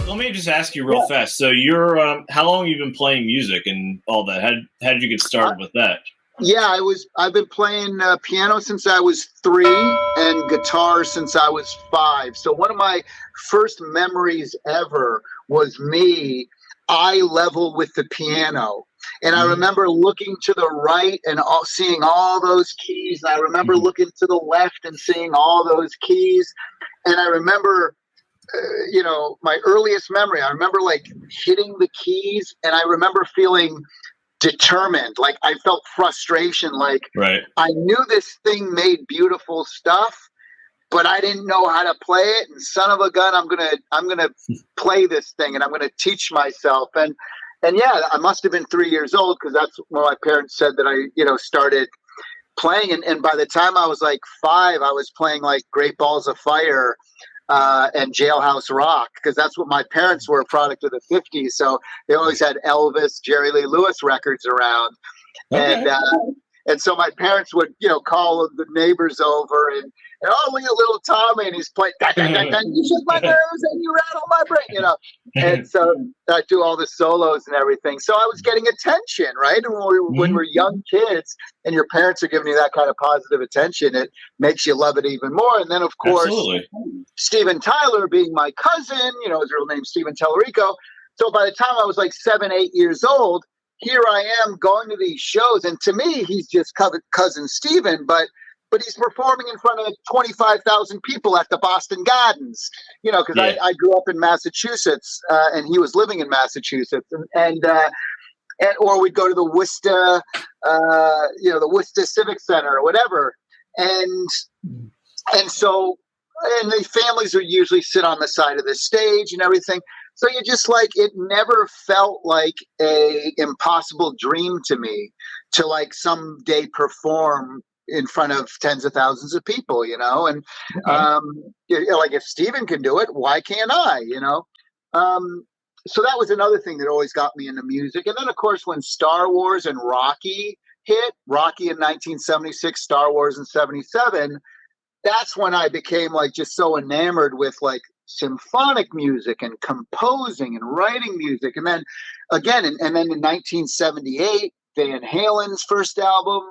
Let me just ask you real fast. So you're, how long have you been playing music and all that? How did you get started with that? Yeah, I've been playing piano since I was 3 and guitar since I was 5. So one of my first memories ever was me eye level with the piano. And I remember looking to the right and seeing all those keys. And I remember looking to the left and seeing all those keys. And I remember, my earliest memory, I remember like hitting the keys, and I remember feeling determined. Like I felt frustration. Like I knew this thing made beautiful stuff, but I didn't know how to play it. And son of a gun, I'm gonna play this thing, and I'm gonna teach myself. And yeah, I must have been 3 years old, because that's when my parents said that I started playing. And by the time I was like 5, I was playing like Great Balls of Fire and Jailhouse Rock, because that's what my parents were, a product of the 50s. So they always had Elvis, Jerry Lee Lewis records around. Okay. And so my parents would, call the neighbors over and oh, look at little Tommy, and he's playing, you shake my nerves and you rattle my brain, And so I do all the solos and everything. So I was getting attention, right? And when we're young kids and your parents are giving you that kind of positive attention, it makes you love it even more. And then, of course, Steven Tyler being my cousin, his real name's Steven Tallarico. So by the time I was like 7, 8 years old, here I am going to these shows. And to me, he's just cousin Steven, but he's performing in front of 25,000 people at the Boston Gardens, because I grew up in Massachusetts, and he was living in Massachusetts, and or we'd go to the Worcester, the Worcester Civic Center or whatever. And so, and the families would usually sit on the side of the stage and everything. So you just it never felt like a impossible dream to me to like someday perform in front of tens of thousands of people, and like if Steven can do it, why can't I, So that was another thing that always got me into music. And then, of course, when Star Wars and Rocky hit, Rocky in 1976, Star Wars in 77, that's when I became just so enamored with symphonic music and composing and writing music. And then again, and then in 1978, Van Halen's first album,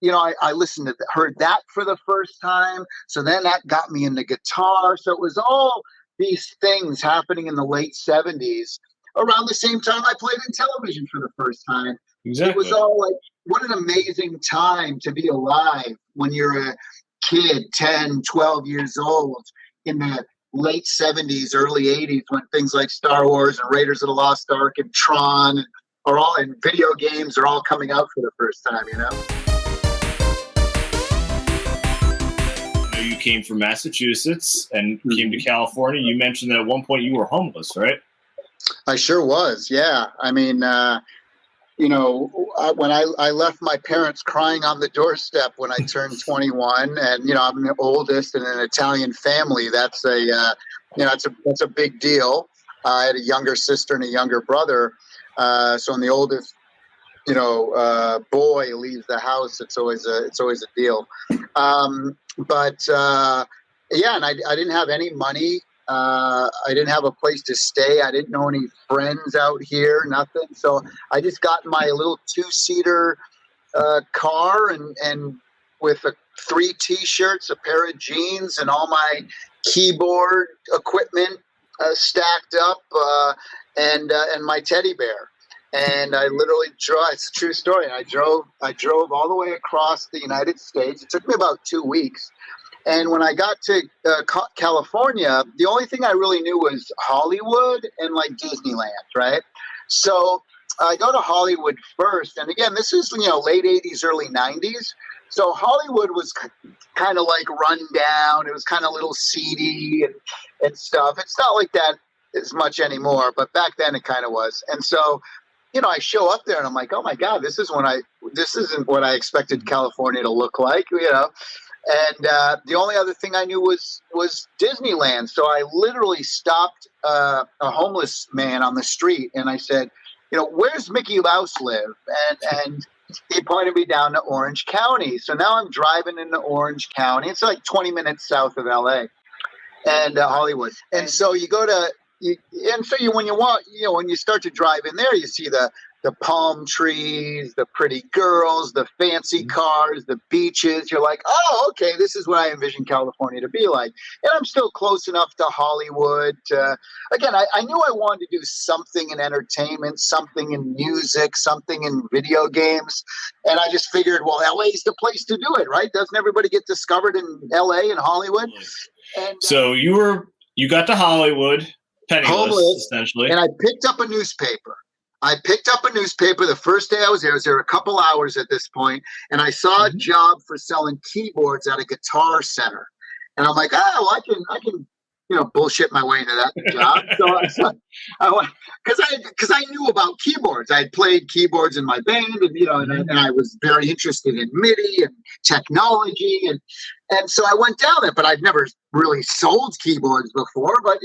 I listened to, heard that for the first time. So then that got me into guitar. So it was all these things happening in the late 70s around the same time I played Intellivision for the first time. Exactly. It was all what an amazing time to be alive when you're a kid, 10, 12 years old in the late 70s, early 80s, when things like Star Wars and Raiders of the Lost Ark and Tron and video games are all coming out for the first time, You came from Massachusetts and came to California. You mentioned that at one point you were homeless, right? I sure was. Yeah. I mean, when I left my parents crying on the doorstep when I turned 21, and I'm the oldest in an Italian family. That's that's a big deal. I had a younger sister and a younger brother. So when the oldest boy leaves the house, it's always a deal. And I didn't have any money. I didn't have a place to stay. I didn't know any friends out here, nothing. So I just got my little 2-seater car and with 3 T-shirts, a pair of jeans, and all my keyboard equipment stacked up, and my teddy bear. And I literally drove. It's a true story. And I drove all the way across the United States. It took me about 2 weeks. And when I got to California, the only thing I really knew was Hollywood and Disneyland, right? So I go to Hollywood first. And again, this is, late 80s, early 90s. So Hollywood was kind of run down. It was kind of a little seedy and stuff. It's not like that as much anymore, but back then it kind of was. And so, I show up there and I'm like, oh my God, this isn't what I expected California to look like, And the only other thing I knew was Disneyland. So I literally stopped a homeless man on the street and I said, where's Mickey Mouse live? And he pointed me down to Orange County. So now I'm driving into Orange County. It's 20 minutes south of LA and Hollywood. And so you go to when you walk, when you start to drive in there, you see the palm trees, the pretty girls, the fancy cars, the beaches. You're like, oh, okay, this is what I envision California to be like. And I'm still close enough to Hollywood. Again, I knew I wanted to do something in entertainment, something in music, something in video games. And I just figured, well, LA is the place to do it, right? Doesn't everybody get discovered in LA and Hollywood? And so you got to Hollywood, penniless, homeless, essentially. and I picked up a newspaper. The first day I was there a couple hours at this point, and I saw a job for selling keyboards at a Guitar Center. And I'm like, I can bullshit my way into that job. So I went, because I knew about keyboards. I had played keyboards in my band, and I was very interested in MIDI and technology, and so I went down there. But I'd never really sold keyboards before. But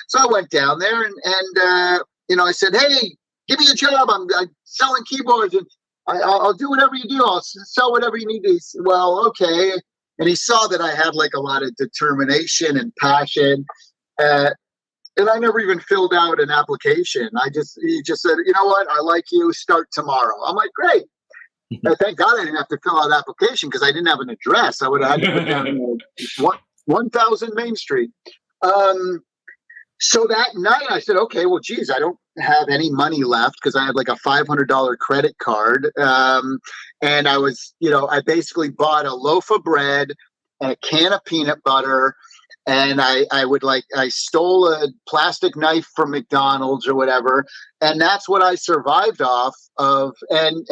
so I went down there, and I said, hey, give me a job. I'm selling keyboards, and I'll do whatever you do. I'll sell whatever you need to. Well, okay. And he saw that I had like a lot of determination and passion. And I never even filled out an application. He just said, you know what? I like you. Start tomorrow. I'm like, great. Thank God I didn't have to fill out an application because I didn't have an address. I would have had to put down 1000 Main Street. So that night I said, okay, well, geez, I don't have any money left because I had like a $500 credit card. And I was, I basically bought a loaf of bread and a can of peanut butter. And I stole a plastic knife from McDonald's or whatever. And that's what I survived off of. And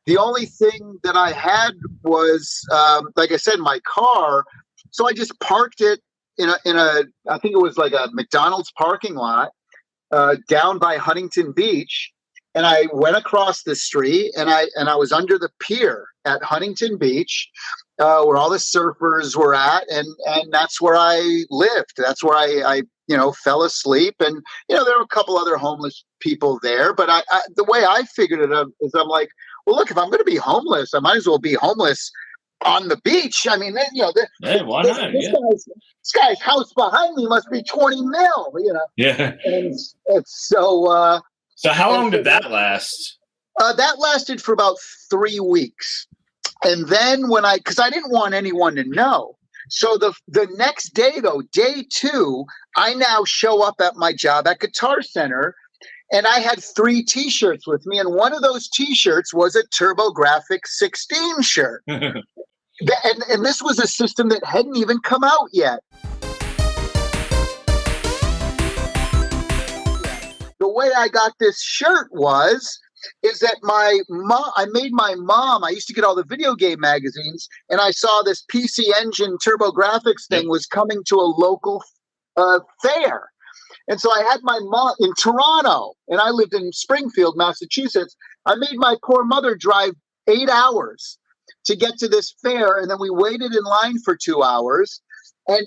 the only thing that I had was, like I said, my car. So I just parked it in a I think it was like a McDonald's parking lot down by Huntington Beach, and I went across the street and I was under the pier at Huntington Beach where all the surfers were at, and that's where I lived. That's where I fell asleep, and there were a couple other homeless people there, but I the way I figured it out is I'm like, well, look, if I'm going to be homeless, I might as well be homeless on the beach. I mean, why not? This guy's house behind me must be 20 mil, Yeah. And it's so. So how long did that last? That lasted for about 3 weeks, and then because I didn't want anyone to know. So the next day, though, day 2, I now show up at my job at Guitar Center. And I had 3 T-shirts with me, and one of those T-shirts was a TurboGrafx 16 shirt. And this was a system that hadn't even come out yet. The way I got this shirt is that my mom, I made my mom, I used to get all the video game magazines, and I saw this PC Engine TurboGrafx thing was coming to a local fair. And so I had my mom in Toronto, and I lived in Springfield, Massachusetts. I made my poor mother drive 8 hours to get to this fair, and then we waited in line for 2 hours, and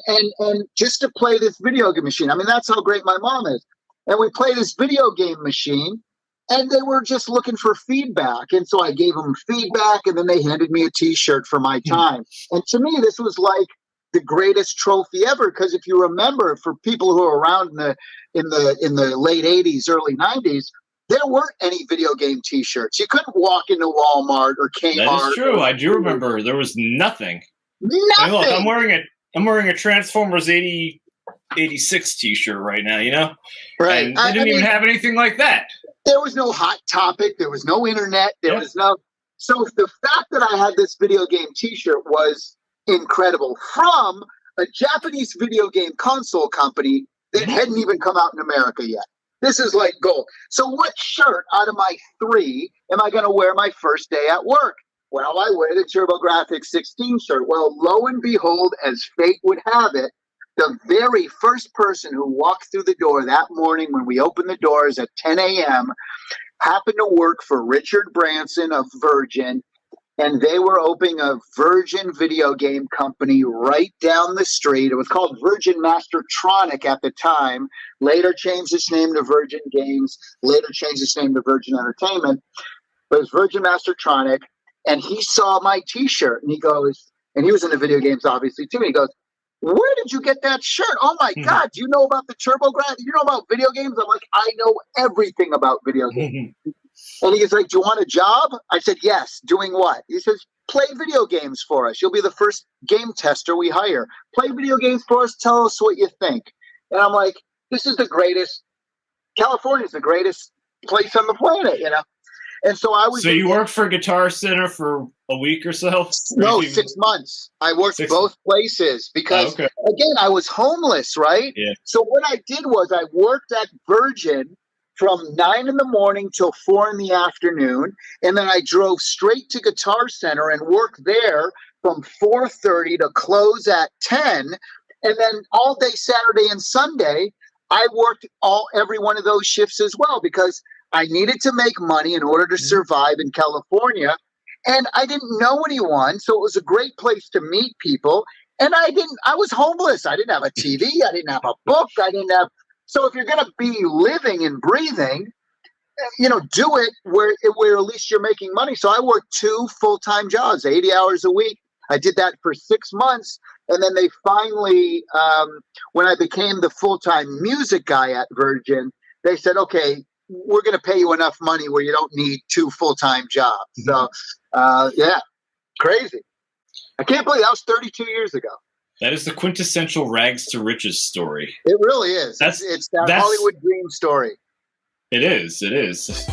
just to play this video game machine. I mean, that's how great my mom is. And we played this video game machine, and they were just looking for feedback. And so I gave them feedback, and then they handed me a T-shirt for my time. And to me, this was like the greatest trophy ever, because if you remember, for people who are around in the late 80s, early 90s, there weren't any video game T-shirts. You couldn't walk into Walmart or Kmart. That is true. I do remember there was nothing. Nothing. I mean, look, I'm wearing a Transformers 86 T-shirt right now. Right. And they didn't even have anything like that. There was no Hot Topic. There was no internet. There was no. So the fact that I had this video game T-shirt was incredible, from a Japanese video game console company that hadn't even come out in America yet. This is like gold. So what shirt out of my 3 am I going to wear my first day at work? Well, I wear the TurboGrafx 16 shirt. Well, lo and behold, as fate would have it, the very first person who walked through the door that morning when we opened the doors at 10 a.m. happened to work for Richard Branson of Virgin, and they were opening a Virgin video game company right down the street. It was called Virgin Mastertronic at the time, later changed its name to Virgin Games, later changed its name to Virgin Entertainment. But it was Virgin Mastertronic, and he saw my T-shirt, and he goes, and he was into video games obviously too, and he goes, where did you get that shirt? Oh my God, do you know about the TurboGrafx? Do you know about video games? I'm like, I know everything about video games. And he's like, do you want a job? I said, yes. Doing what? He says, play video games for us. You'll be the first game tester we hire. Play video games for us. Tell us what you think. And I'm like, this is the greatest. California's the greatest place on the planet, you know? And so I was. So you worked for Guitar Center for a week or so? No, 6 months. I worked both places because, again, I was homeless, right? Yeah. So what I did was I worked at Virgin from 9 in the morning till 4 in the afternoon. And then I drove straight to Guitar Center and worked there from 4:30 to close at 10. And then all day Saturday and Sunday, I worked every one of those shifts as well because I needed to make money in order to survive in California. And I didn't know anyone. So it was a great place to meet people. And I was homeless. I didn't have a TV. I didn't have a book. So if you're going to be living and breathing, do it where at least you're making money. So I worked 2 full-time jobs, 80 hours a week. I did that for 6 months. And then they finally, when I became the full-time music guy at Virgin, they said, okay, we're going to pay you enough money where you don't need 2 full-time jobs. So, crazy. I can't believe that was 32 years ago. That is the quintessential rags to riches story. It really is. It's that Hollywood dream story. It is. It is.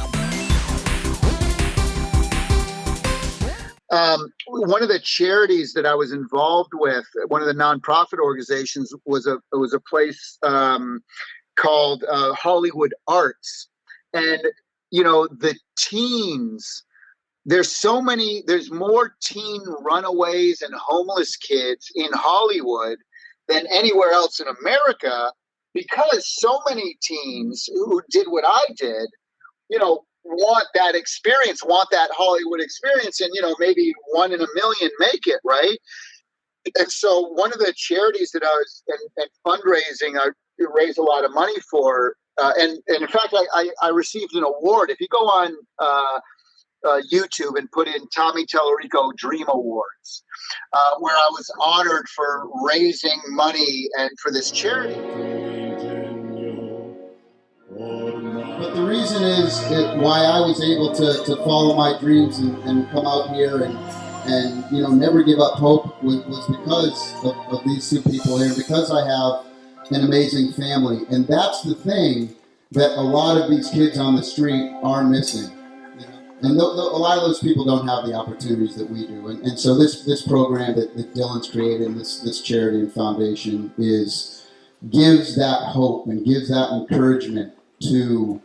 One of the charities that I was involved with, one of the nonprofit organizations, was a place called Hollywood Arts. And, the teens, there's more teen runaways and homeless kids in Hollywood than anywhere else in America because so many teens who did what I did, want that experience, want that Hollywood experience, and, maybe 1 in a million make it, right? And so one of the charities that I was and fundraising, I raised a lot of money for, and in fact, I received an award. If you go on YouTube and put in Tommy Tallarico Dream Awards, where I was honored for raising money and for this charity. But the reason is why I was able to follow my dreams and come out here and never give up hope was because of these 2 people here, because I have an amazing family. And that's the thing that a lot of these kids on the street are missing. And a lot of those people don't have the opportunities that we do. And so this program that Dylan's created, this charity and foundation, gives that hope and gives that encouragement to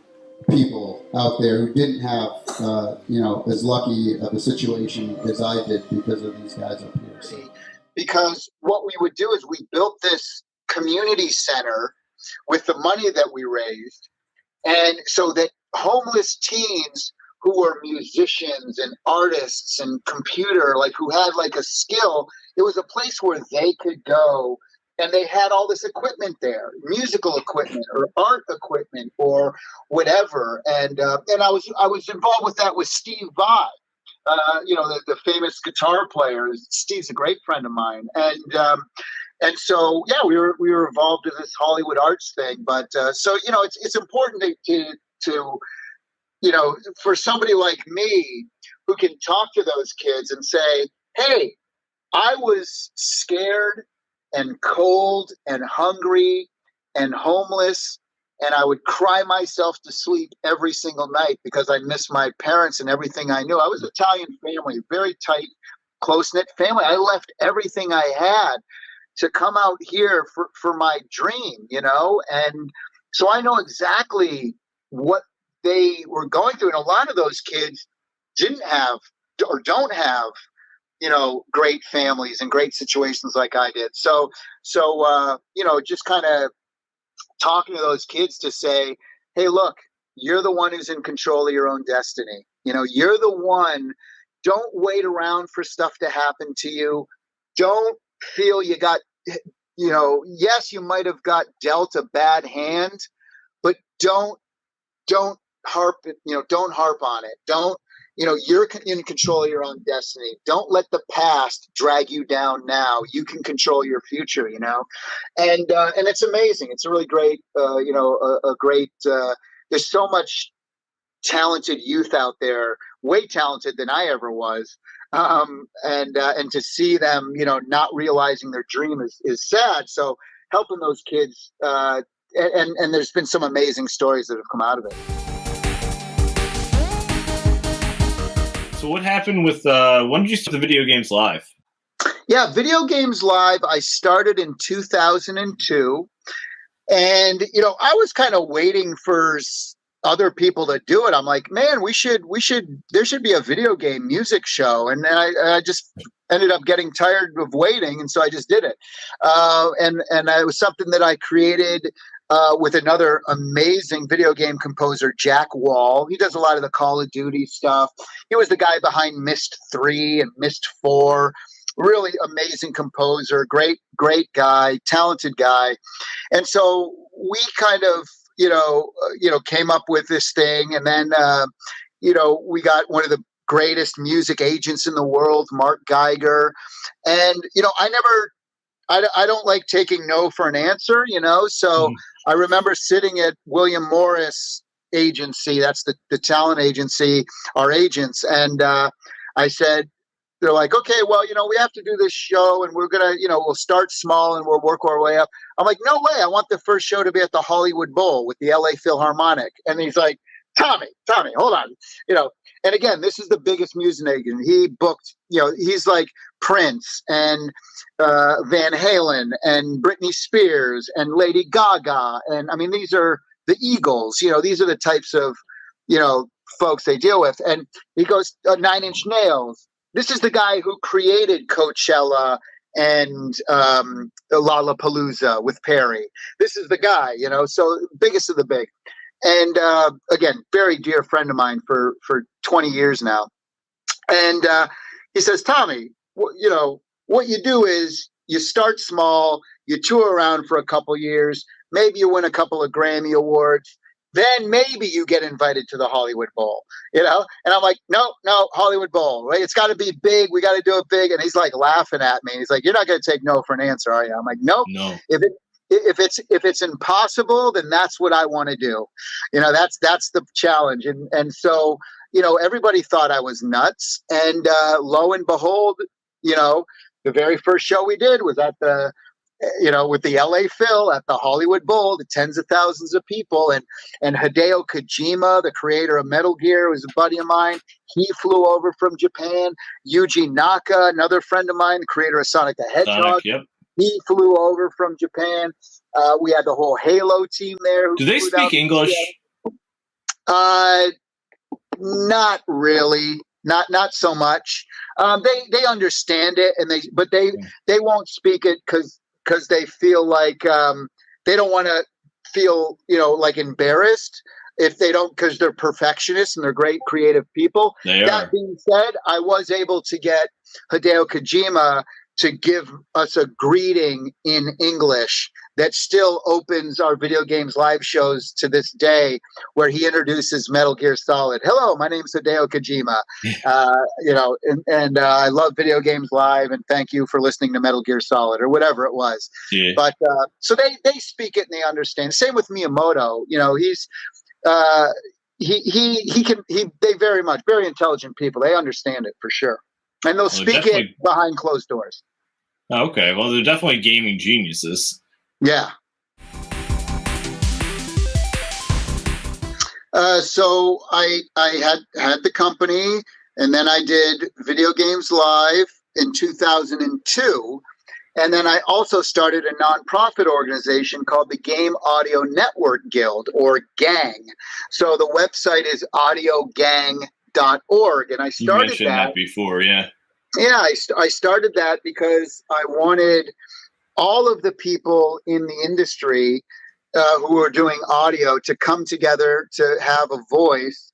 people out there who didn't have, as lucky of a situation as I did because of these guys up here. So. Because what we would do is we built this community center with the money that we raised, and so that homeless teens who were musicians and artists and who had like a skill, it was a place where they could go. And they had all this equipment there, musical equipment or art equipment or whatever. And I was involved with that with Steve Vai, the famous guitar player. Steve's a great friend of mine. And so, we were involved in this Hollywood Arts thing. But it's important to for somebody like me who can talk to those kids and say, hey, I was scared and cold and hungry and homeless, and I would cry myself to sleep every single night because I missed my parents and everything I knew. I was Italian family, very tight, close-knit family. I left everything I had to come out here for my dream, and so I know exactly what they were going through. And a lot of those kids didn't have or don't have great families and great situations like I did. So just kind of talking to those kids to say, hey, look, you're the one who's in control of your own destiny. You're the one. Don't wait around for stuff to happen to you. Don't feel you got, yes, you might have got dealt a bad hand, but don't harp on it. Don't, you're in control of your own destiny. Don't let the past drag you down now. You can control your future, and it's amazing. It's a really great, a great, there's so much talented youth out there, way talented than I ever was. And to see them, not realizing their dream is sad. So helping those kids, and there's been some amazing stories that have come out of it. So what happened with, when did you start the Video Games Live? Yeah, Video Games Live, I started in 2002. And, I was kind of waiting for other people to do it. I'm like, man, there should be a video game music show. And then I just ended up getting tired of waiting. And so I just did it. And it was something that I created with another amazing video game composer, Jack Wall. He does a lot of the Call of Duty stuff. He was the guy behind Myst 3 and Myst 4. Really amazing composer, great guy, talented guy. And so we kind of, came up with this thing. And then, we got one of the greatest music agents in the world, Mark Geiger. And, I don't like taking no for an answer, so I remember sitting at William Morris agency. That's the talent agency, our agents. And I said, they're like, okay, well, we have to do this show and we're going to, we'll start small and we'll work our way up. I'm like, no way. I want the first show to be at the Hollywood Bowl with the LA Philharmonic. And he's like, Tommy, hold on. And again, this is the biggest music agent. He booked, he's like Prince and Van Halen and Britney Spears and Lady Gaga. And I mean, these are the Eagles, these are the types of, folks they deal with. And he goes, Nine Inch Nails. This is the guy who created Coachella and Lollapalooza with Perry. This is the guy, so biggest of the big. And again, very dear friend of mine for 20 years now. And he says, Tommy, what you do is you start small, you tour around for a couple years, maybe you win a couple of Grammy Awards. Then maybe you get invited to the Hollywood Bowl, And I'm like, no, Hollywood Bowl, right? It's got to be big. We got to do it big. And he's like laughing at me. He's like, you're not going to take no for an answer, are you? I'm like, nope. No. If it's impossible, then that's what I want to do. That's the challenge. And so, everybody thought I was nuts. And lo and behold, the very first show we did was at the with the LA Phil at the Hollywood Bowl, the tens of thousands of people, and Hideo Kojima, the creator of Metal Gear, was a buddy of mine. He flew over from Japan. Yuji Naka, another friend of mine, the creator of Sonic the Hedgehog. Yep. He flew over from Japan. We had the whole Halo team there. Do they speak English? Not really. Not so much. They understand it, but they won't speak it because they feel like they don't want to feel, like embarrassed if they don't, because they're perfectionists and they're great creative people. That being said, I was able to get Hideo Kojima to give us a greeting in English that still opens our Video Games Live shows to this day, where he introduces Metal Gear Solid. Hello, my name is Hideo Kojima. I love Video Games Live, and thank you for listening to Metal Gear Solid, or whatever it was. Yeah. But so they speak it and they understand. Same with Miyamoto. He's they very intelligent people. They understand it for sure. And they'll speak it behind closed doors. Okay, well, they're definitely gaming geniuses. Yeah. So I had the company, and then I did Video Games Live in 2002. And then I also started a nonprofit organization called the Game Audio Network Guild, or GANG. So the website is audiogang.org. And I started you mentioned that before, yeah. Yeah, I started that because I wanted all of the people in the industry who are doing audio to come together to have a voice,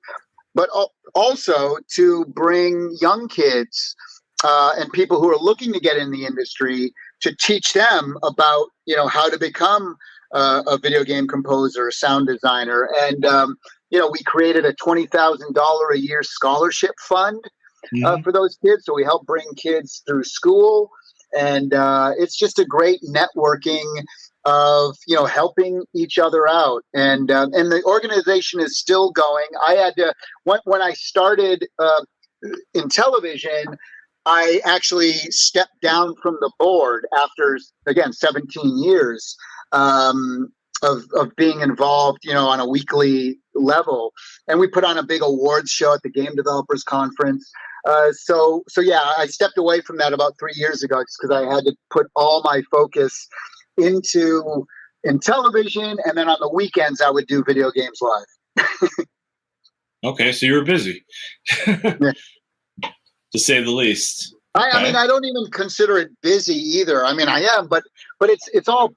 but also to bring young kids and people who are looking to get in the industry to teach them about, how to become a video game composer, sound designer. And we created a $20,000 a year scholarship fund for those kids. So we help bring kids through school. And it's just a great networking of, helping each other out. And the organization is still going. I had to, when I started Intellivision, I actually stepped down from the board after, again, 17 years of being involved, on a weekly level. And we put on a big awards show at the Game Developers Conference. So yeah, I stepped away from that about 3 years ago just because I had to put all my focus into Intellivision, and then on the weekends I would do video games live. Okay, so you were busy, Yeah. to say the least. I mean, I don't even consider it busy either. I mean, I am, but it's all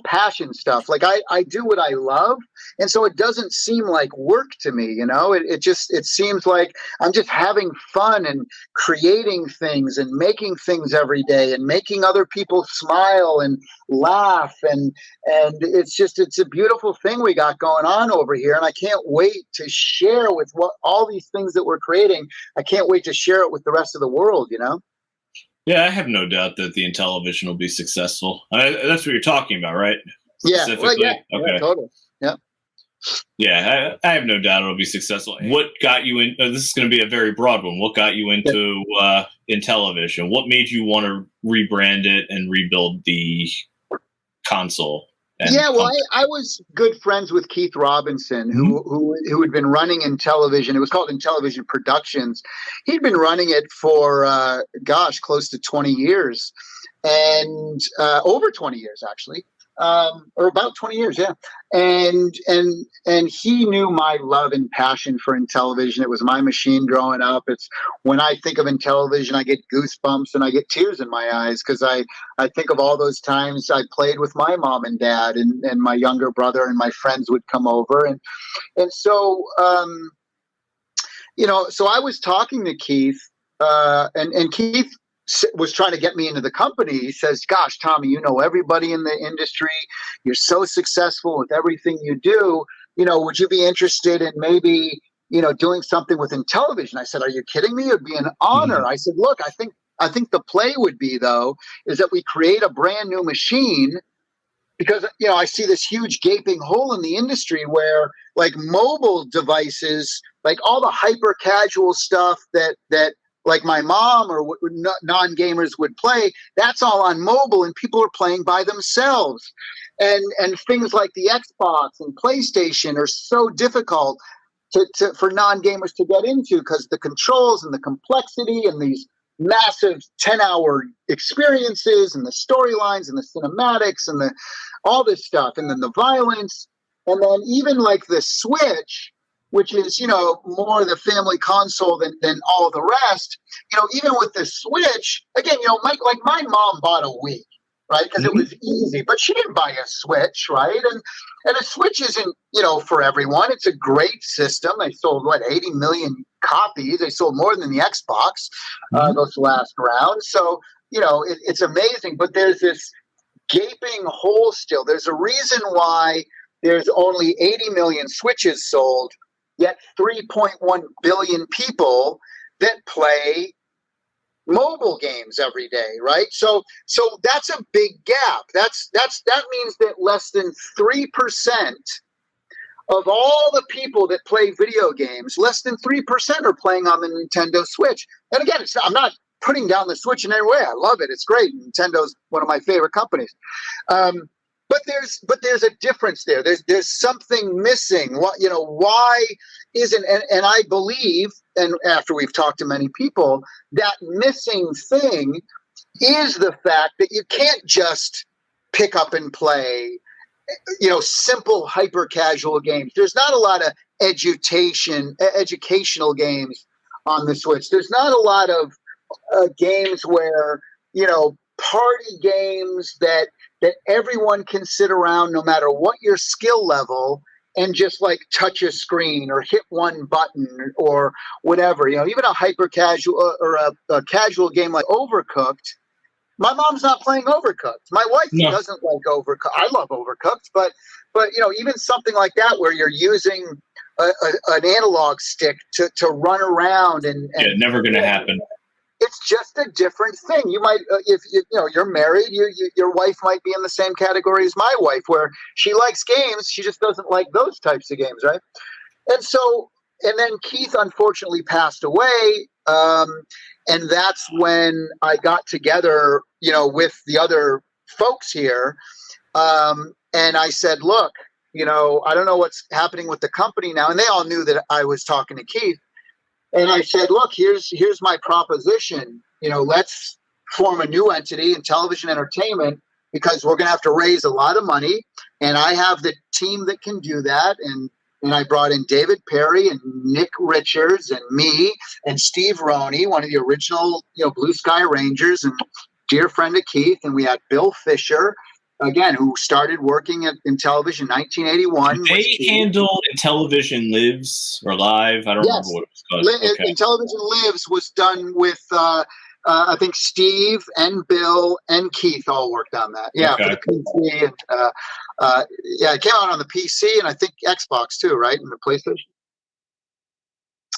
passion stuff. Like I do what I love, and so it doesn't seem like work to me. It seems like I'm just having fun and creating things and making things every day and making other people smile and laugh, and it's a beautiful thing we got going on over here, and I can't wait to share with all these things that we're creating. I can't wait to share it with the rest of the world. Yeah, I have no doubt that the Intellivision will be successful. That's what you're talking about, right? Yeah, well, yeah, okay. Yeah, totally. Yeah. Yeah, I have no doubt it'll be successful. What got you in? This is going to be a very broad one. What got you into Intellivision? What made you want to rebrand it and rebuild the console? Yeah, well, I was good friends with Keith Robinson, who had been running Intellivision. It was called Intellivision Productions. He'd been running it for, close to 20 years, and over 20 years, actually. Or about 20 years, yeah. And he knew my love and passion for Intellivision. It was my machine growing up. It's when I think of Intellivision, I get goosebumps and I get tears in my eyes because I think of all those times I played with my mom and dad and my younger brother, and my friends would come over. And so, so I was talking to Keith, and Keith was trying to get me into the company. He says, gosh, Tommy, you know everybody in the industry. You're so successful with everything you do. Would you be interested in maybe, doing something with Intellivision? I said, are you kidding me? It'd be an honor. I said, look, I think the play would be, though, is that we create a brand new machine, because, I see this huge gaping hole in the industry where, like, mobile devices, like all the hyper casual stuff that like my mom or non-gamers would play, that's all on mobile, and people are playing by themselves. And things like the Xbox and PlayStation are so difficult for non-gamers to get into because the controls and the complexity and these massive 10-hour experiences and the storylines and the cinematics and all this stuff, and then the violence, and then even like the Switch, which is, more the family console than all the rest. Even with the Switch, again, like my mom bought a Wii, right? Because it was easy, but she didn't buy a Switch, right? And a Switch isn't, for everyone. It's a great system. They sold 80 million copies. They sold more than the Xbox those last rounds. So, it's amazing. But there's this gaping hole still. There's a reason why there's only 80 million Switches sold, yet 3.1 billion people that play mobile games every day, right? So that's a big gap. That means that less than 3% of all the people that play video games, less than 3% are playing on the Nintendo Switch. And again, I'm not putting down the Switch in any way. I love it. It's great. Nintendo's one of my favorite companies. But there's a difference there. There's something missing. Why isn't, and I believe, and after we've talked to many people, that missing thing is the fact that you can't just pick up and play, simple hyper casual games. There's not a lot of educational games on the Switch. There's not a lot of games where, party games that everyone can sit around no matter what your skill level and just like touch a screen or hit one button or whatever. Even a hyper casual or a casual game like Overcooked. My mom's not playing Overcooked. My wife doesn't like Overcooked. I love Overcooked, but even something like that where you're using an analog stick to run around and never going to happen. It's just a different thing. You might, if you're married, your wife might be in the same category as my wife, where she likes games, she just doesn't like those types of games, right? And then Keith unfortunately passed away, and that's when I got together, with the other folks here, and I said, look, I don't know what's happening with the company now, and they all knew that I was talking to Keith. And I said, look, here's my proposition. Let's form a new entity, Intellivision Entertainment, because we're going to have to raise a lot of money. And I have the team that can do that. And I brought in David Perry and Nick Richards and me and Steve Roney, one of the original, Blue Sky Rangers, and dear friend of Keith. And we had Bill Fisher, again, who started working at Intellivision in 1981. They handled Intellivision Lives or Live. I don't remember what it was called. Okay. Intellivision Lives was done with, I think, Steve and Bill and Keith all worked on that. Yeah, okay. For the PC. And, it came out on the PC and I think Xbox too, right? And the PlayStation.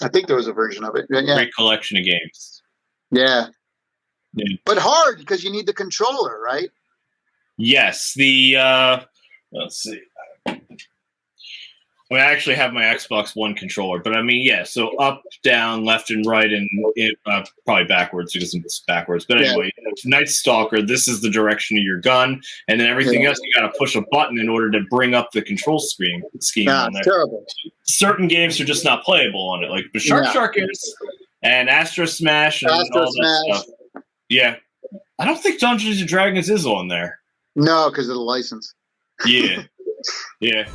I think there was a version of it. Yeah. Great collection of games. Yeah. But hard because you need the controller, right? Yes, let's see. I actually have my Xbox One controller, but so up, down, left, and right, and probably backwards because it's backwards. But anyway, Night Stalker, this is the direction of your gun, and then everything else, you got to push a button in order to bring up the control scheme on there. Terrible. Certain games are just not playable on it, like the Shark is, and Astro Smash, and all that stuff. Yeah. I don't think Dungeons & Dragons is on there. No, because of the license. Yeah. Yeah.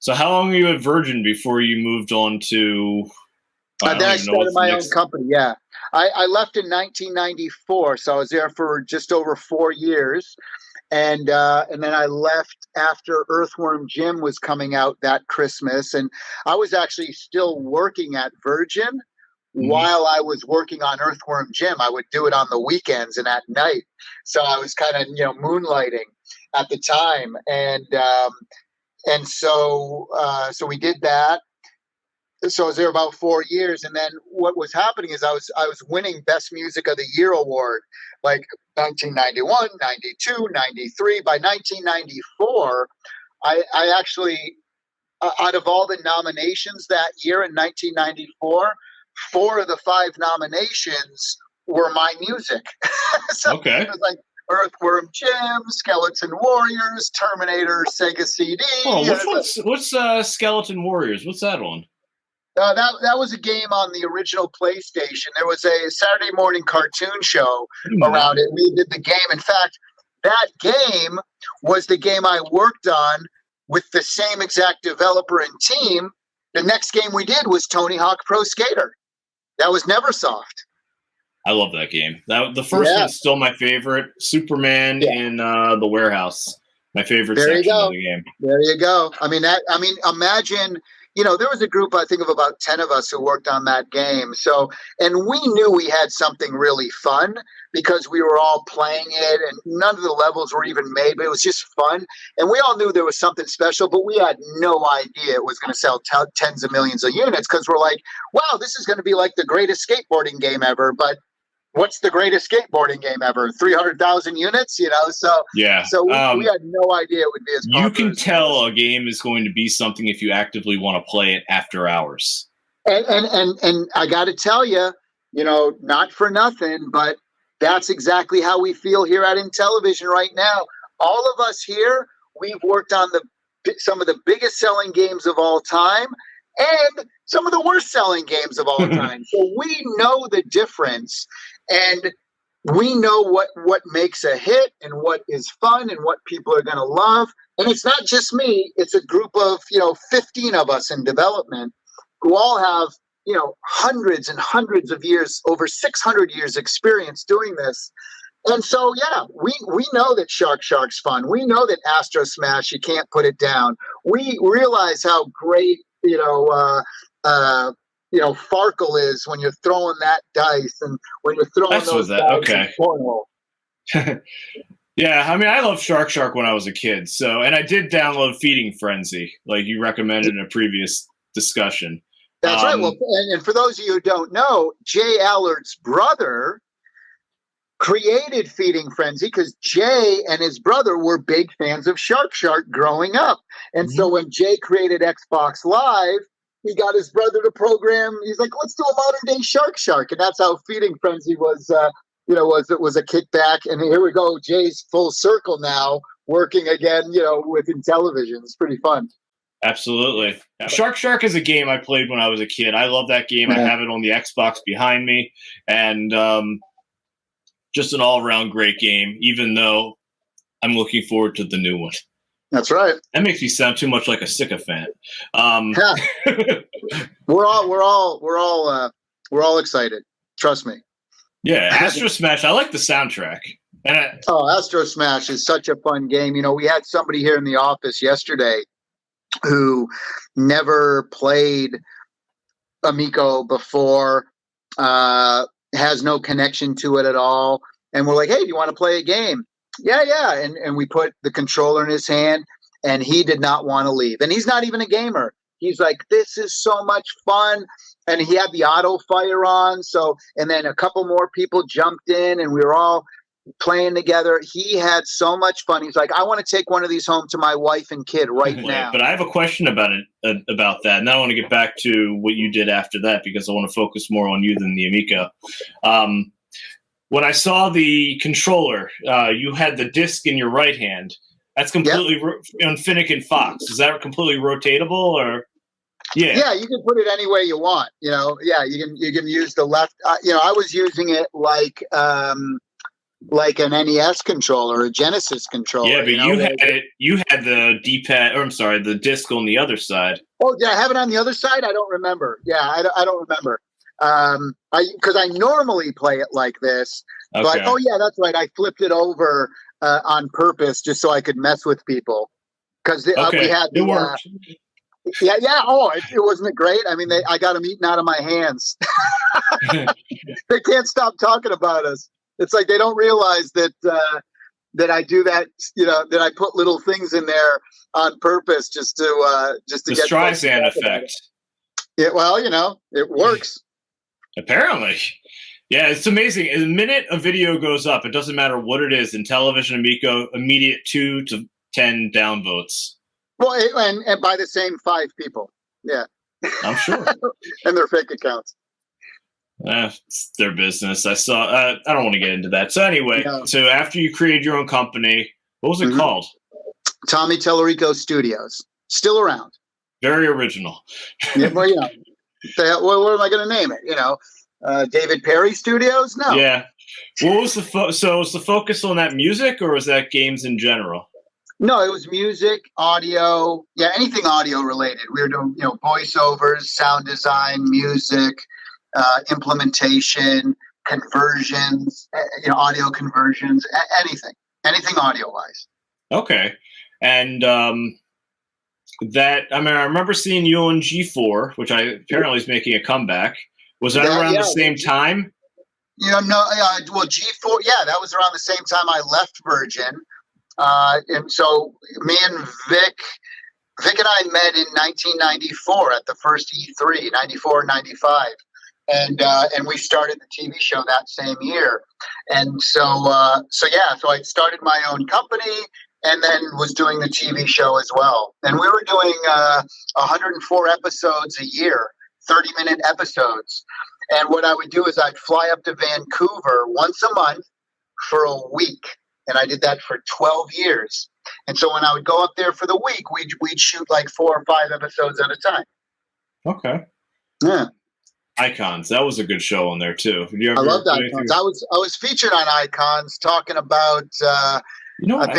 So how long were you at Virgin before you moved on to... Then I started my own company, yeah. I left in 1994, so I was there for just over 4 years. And then I left after Earthworm Jim was coming out that Christmas. And I was actually still working at Virgin. While I was working on Earthworm Jim, I would do it on the weekends and at night. So I was kind of, moonlighting at the time. And so we did that. So I was there about 4 years. And then what was happening is I was winning Best Music of the Year award, like 1991, 92, 93. By 1994, I actually, out of all the nominations that year in 1994, 4 of the 5 nominations were my music. So okay. It was like Earthworm Jim, Skeleton Warriors, Terminator, Sega CD. Oh, what's Skeleton Warriors? What's that on? That was a game on the original PlayStation. There was a Saturday morning cartoon show around it. We did the game. In fact, that game was the game I worked on with the same exact developer and team. The next game we did was Tony Hawk Pro Skater. That was Neversoft. I love that game. The first one's still my favorite. Superman in the warehouse. My favorite section of the game. There you go. Imagine, there was a group, I think, of about 10 of us who worked on that game. So, and we knew we had something really fun because we were all playing it and none of the levels were even made, but it was just fun. And we all knew there was something special, but we had no idea it was going to sell tens of millions of units because we're like, wow, this is going to be like the greatest skateboarding game ever. But what's the greatest skateboarding game ever? 300,000 units, So we had no idea it would be as popular. You can tell a game is going to be something if you actively want to play it after hours. And I got to tell you, not for nothing, but that's exactly how we feel here at Intellivision right now. All of us here, we've worked on some of the biggest selling games of all time and some of the worst selling games of all time. So we know the difference. And we know what makes a hit and what is fun and what people are going to love. And it's not just me. It's a group of, 15 of us in development who all have, hundreds and hundreds of years, over 600 years experience doing this. And so, we know that Shark's fun. We know that Astro Smash, you can't put it down. We realize how great, Farkle is when you're throwing that dice and when you're throwing those dice in cornhole. Yeah, I mean, I loved Shark when I was a kid. So, and I did download Feeding Frenzy, like you recommended in a previous discussion. That's right. Well, and for those of you who don't know, Jay Allard's brother created Feeding Frenzy because Jay and his brother were big fans of Shark growing up. And so when Jay created Xbox Live, he got his brother to program. He's like, let's do a modern day Shark. And that's how Feeding Frenzy was, was a kickback. And here we go. Jay's full circle now working again, with Intellivision. It's pretty fun. Absolutely. Shark is a game I played when I was a kid. I love that game. I have it on the Xbox behind me. And, just an all-around great game, even though I'm looking forward to the new one. That's right. That makes me sound too much like a sycophant. We're all excited. Trust me. Yeah, Astro Smash. I like the soundtrack. Astro Smash is such a fun game. We had somebody here in the office yesterday who never played Amico before. Has no connection to it at all. And we're like, hey, do you want to play a game? Yeah. And we put the controller in his hand and he did not want to leave. And he's not even a gamer. He's like, this is so much fun. And he had the auto fire on. So, and then a couple more people jumped in and we were all playing together. He had so much fun. He's like, I want to take one of these home to my wife and kid right now. But I have a question about that. And I want to get back to what you did after that because I want to focus more on you than the Amico. When I saw the controller, you had the disc in your right hand. That's completely on Finnegan Fox. Is that completely rotatable or? Yeah, you can put it any way you want. You can use the left. I was using it like an NES controller, a Genesis controller. Yeah, but you had the D-pad, or I'm sorry, the disc on the other side. Oh, did I have it on the other side? I don't remember. Yeah, I don't remember. Because I normally play it like this. Okay. But, that's right. I flipped it over on purpose just so I could mess with people. Because we had it worked. Yeah. Oh, it wasn't great. I mean, I got them eaten out of my hands. They can't stop talking about us. It's like they don't realize that I do that. That I put little things in there on purpose just to get the Streisand effect. Yeah, well, it works. Apparently, yeah, it's amazing. The minute a video goes up, it doesn't matter what it is. Intellivision, Amico, immediate 2 to 10 downvotes. Well, and by the same 5 people. Yeah, I'm sure, and their fake accounts. It's their business. I don't want to get into that. So anyway, So after you created your own company, what was it called? Tommy Tallarico Studios. Still around. Very original. Yeah, well, what am I going to name it? David Perry Studios? No. Yeah. What was was the focus on that music or was that games in general? No, it was music, audio. Yeah, anything audio related. We were doing, voiceovers, sound design, music. Implementation, conversions, audio conversions, anything audio wise. Okay. And I remember seeing you on G4, which apparently is making a comeback. Was that around the same time? Well, G4, that was around the same time I left Virgin. And so me and Vic and I met in 1994 at the first E3, 94, 95. And we started the TV show that same year. And so I started my own company and then was doing the TV show as well. And we were doing 104 episodes a year, 30-minute episodes. And what I would do is I'd fly up to Vancouver once a month for a week. And I did that for 12 years. And so when I would go up there for the week, we'd shoot like 4 or 5 episodes at a time. Okay. Yeah. Icons. That was a good show on there too. I loved Icons. I was featured on Icons talking about. I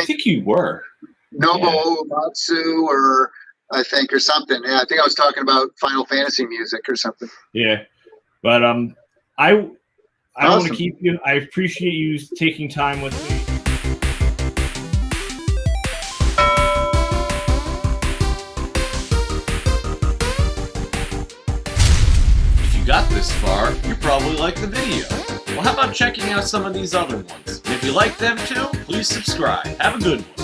think you were Nobuo Uematsu or something. Yeah, I think I was talking about Final Fantasy music or something. Yeah, but I want to keep you. I appreciate you taking time with me. Got this far, you probably like the video. Well, how about checking out some of these other ones? Maybe If you like them too, please subscribe. Have a good one.